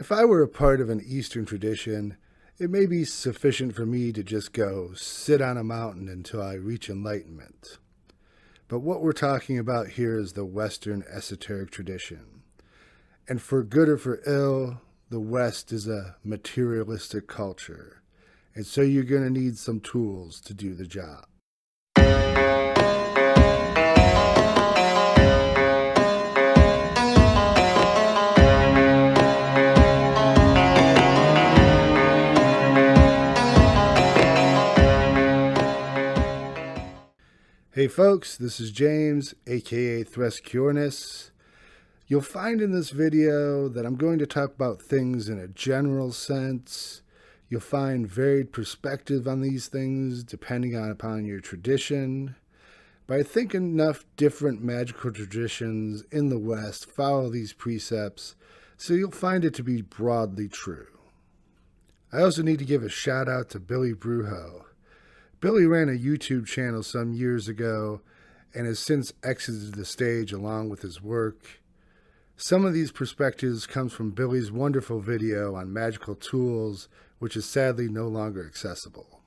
If I were a part of an Eastern tradition, it may be sufficient for me to just go sit on a mountain until I reach enlightenment. But what we're talking about here is the Western esoteric tradition. And for good or for ill, the West is a materialistic culture. And so you're going to need some tools to do the job. Hey folks, this is James, aka Threscureness. You'll find in this video that I'm going to talk about things in a general sense. You'll find varied perspective on these things depending upon your tradition. But I think enough different magical traditions in the West follow these precepts, so you'll find it to be broadly true. I also need to give a shout out to Billy Brujo. Billy ran a YouTube channel some years ago and has since exited the stage along with his work. Some of these perspectives comes from Billy's wonderful video on magical tools, which is sadly no longer accessible.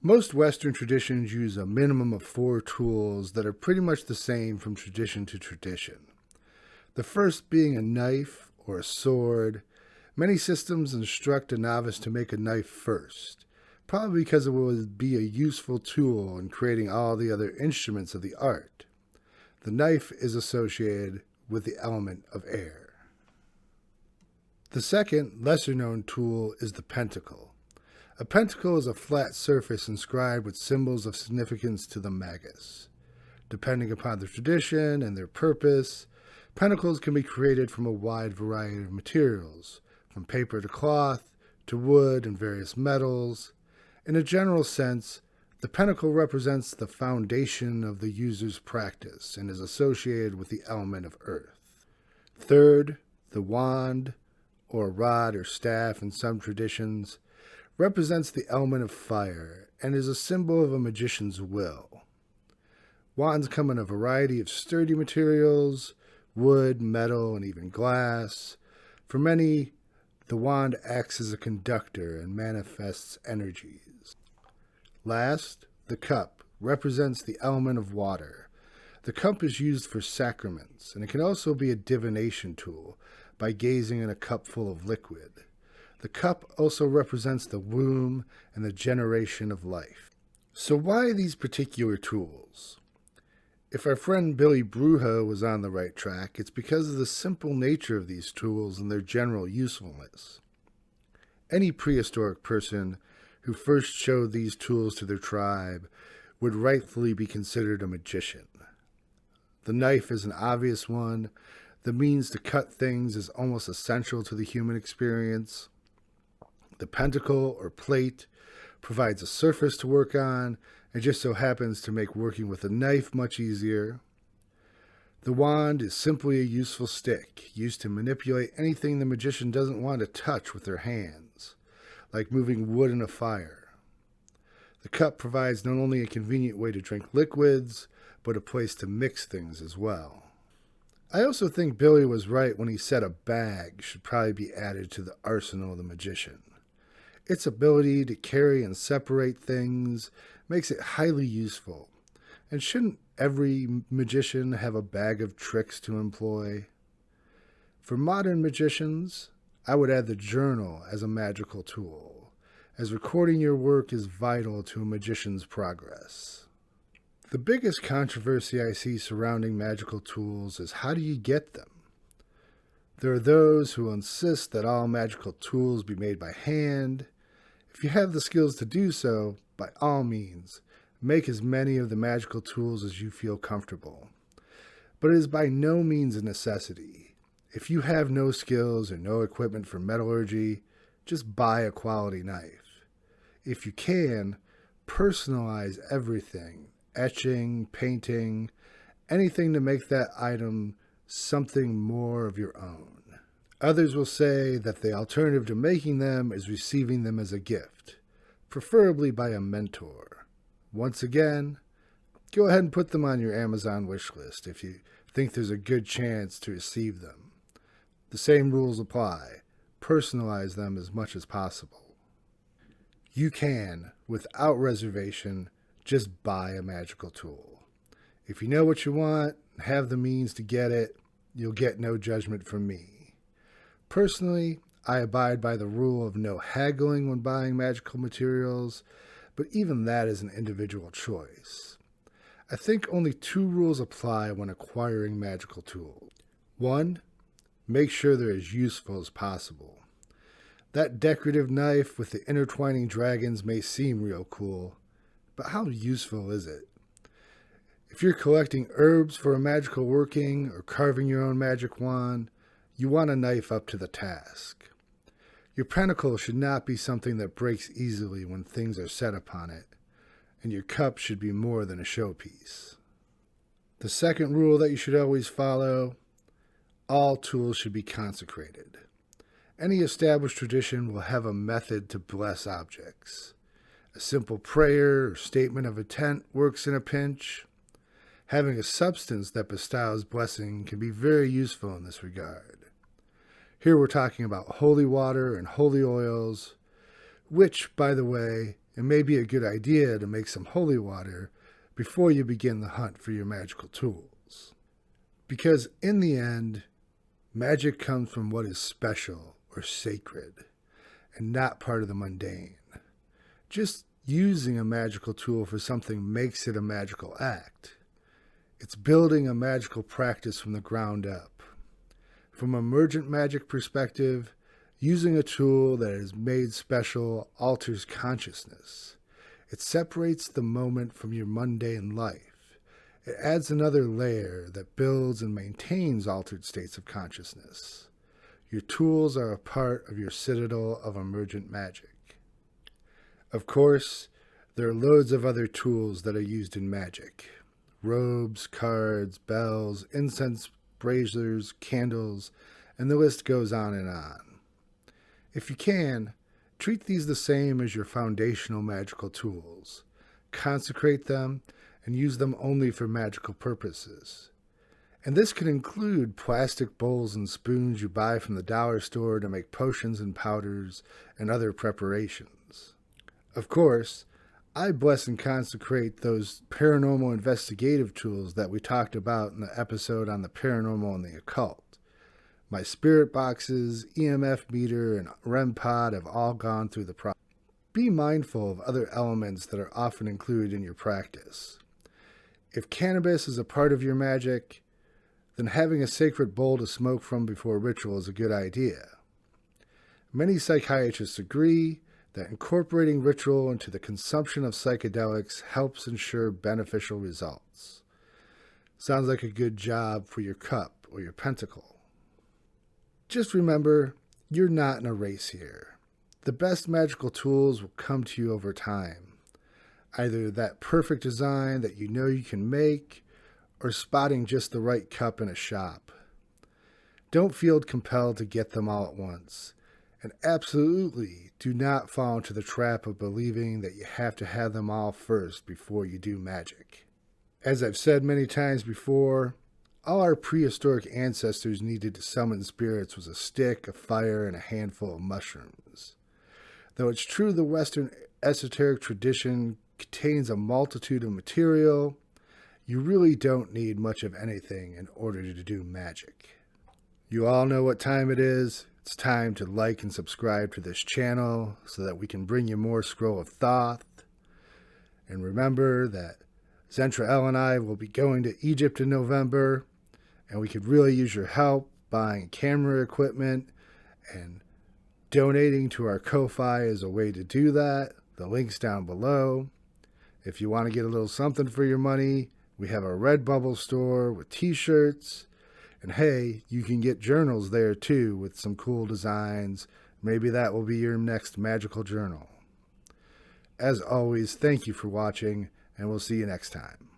Most Western traditions use a minimum of 4 tools that are pretty much the same from tradition to tradition. The first being a knife or a sword. Many systems instruct a novice to make a knife first, probably because it will be a useful tool in creating all the other instruments of the art. The knife is associated with the element of air. The second, lesser-known tool is the Pentacle. A pentacle is a flat surface inscribed with symbols of significance to the magus. Depending upon the tradition and their purpose, pentacles can be created from a wide variety of materials, from paper to cloth, to wood and various metals. In a general sense, the pentacle represents the foundation of the user's practice and is associated with the element of earth. Third, the wand, or rod or staff in some traditions, represents the element of fire and is a symbol of a magician's will. Wands come in a variety of sturdy materials, wood, metal, and even glass. For many, the wand acts as a conductor and manifests energies. Last, the cup represents the element of water. The cup is used for sacraments, and it can also be a divination tool by gazing in a cup full of liquid. The cup also represents the womb and the generation of life. So why these particular tools? If our friend Billy Brujo was on the right track, it's because of the simple nature of these tools and their general usefulness. Any prehistoric person who first showed these tools to their tribe would rightfully be considered a magician. The knife is an obvious one. The means to cut things is almost essential to the human experience. The pentacle or plate provides a surface to work on and just so happens to make working with a knife much easier. The wand is simply a useful stick used to manipulate anything the magician doesn't want to touch with their hands, like moving wood in a fire. The cup provides not only a convenient way to drink liquids, but a place to mix things as well. I also think Billy was right when he said a bag should probably be added to the arsenal of the magician. Its ability to carry and separate things makes it highly useful. And shouldn't every magician have a bag of tricks to employ? For modern magicians, I would add the journal as a magical tool, as recording your work is vital to a magician's progress. The biggest controversy I see surrounding magical tools is how do you get them? There are those who insist that all magical tools be made by hand. If you have the skills to do so, by all means, make as many of the magical tools as you feel comfortable. But it is by no means a necessity. If you have no skills or no equipment for metallurgy, just buy a quality knife. If you can, personalize everything, etching, painting, anything to make that item something more of your own. Others will say that the alternative to making them is receiving them as a gift, preferably by a mentor. Once again, go ahead and put them on your Amazon wish list if you think there's a good chance to receive them. The same rules apply. personalize them as much as possible. You can, without reservation, just buy a magical tool. If you know what you want and have the means to get it, you'll get no judgment from me. Personally, I abide by the rule of no haggling when buying magical materials, but even that is an individual choice. I think only 2 rules apply when acquiring magical tools. 1, make sure they're as useful as possible. That decorative knife with the intertwining dragons may seem real cool, but how useful is it? If you're collecting herbs for a magical working or carving your own magic wand, you want a knife up to the task. Your pentacle should not be something that breaks easily when things are set upon it, and your cup should be more than a showpiece. The second rule that you should always follow: all tools should be consecrated. Any established tradition will have a method to bless objects. A simple prayer or statement of intent works in a pinch. Having a substance that bestows blessing can be very useful in this regard. Here we're talking about holy water and holy oils, which, by the way, it may be a good idea to make some holy water before you begin the hunt for your magical tools. Because in the end, magic comes from what is special or sacred, and not part of the mundane. Just using a magical tool for something makes it a magical act. It's building a magical practice from the ground up. From an emergent magic perspective, using a tool that is made special alters consciousness. It separates the moment from your mundane life. It adds another layer that builds and maintains altered states of consciousness. Your tools are a part of your citadel of emergent magic. Of course, there are loads of other tools that are used in magic. Robes, cards, bells, incense, braziers, candles, and the list goes on and on. If you can, treat these the same as your foundational magical tools. Consecrate them and use them only for magical purposes. And this can include plastic bowls and spoons you buy from the dollar store to make potions and powders and other preparations. Of course, I bless and consecrate those paranormal investigative tools that we talked about in the episode on the paranormal and the occult. My spirit boxes, EMF meter, and REM pod have all gone through the process. Be mindful of other elements that are often included in your practice. If cannabis is a part of your magic, then having a sacred bowl to smoke from before ritual is a good idea. Many psychiatrists agree that incorporating ritual into the consumption of psychedelics helps ensure beneficial results. Sounds like a good job for your cup or your pentacle. Just remember, you're not in a race here. The best magical tools will come to you over time. Either that perfect design that you know you can make, or spotting just the right cup in a shop. Don't feel compelled to get them all at once. And absolutely do not fall into the trap of believing that you have to have them all first before you do magic. As I've said many times before, all our prehistoric ancestors needed to summon spirits was a stick, a fire, and a handful of mushrooms. Though it's true the Western esoteric tradition contains a multitude of material, you really don't need much of anything in order to do magic. You all know what time it is. It's time to like and subscribe to this channel so that we can bring you more Scroll of Thoth. And remember that Zentra L and I will be going to Egypt in November, and we could really use your help buying camera equipment, and donating to our Ko-Fi is a way to do that. The link's down below. If you want to get a little something for your money, we have a Redbubble store with t-shirts. And hey, you can get journals there too with some cool designs. Maybe that will be your next magical journal. As always, thank you for watching, and we'll see you next time.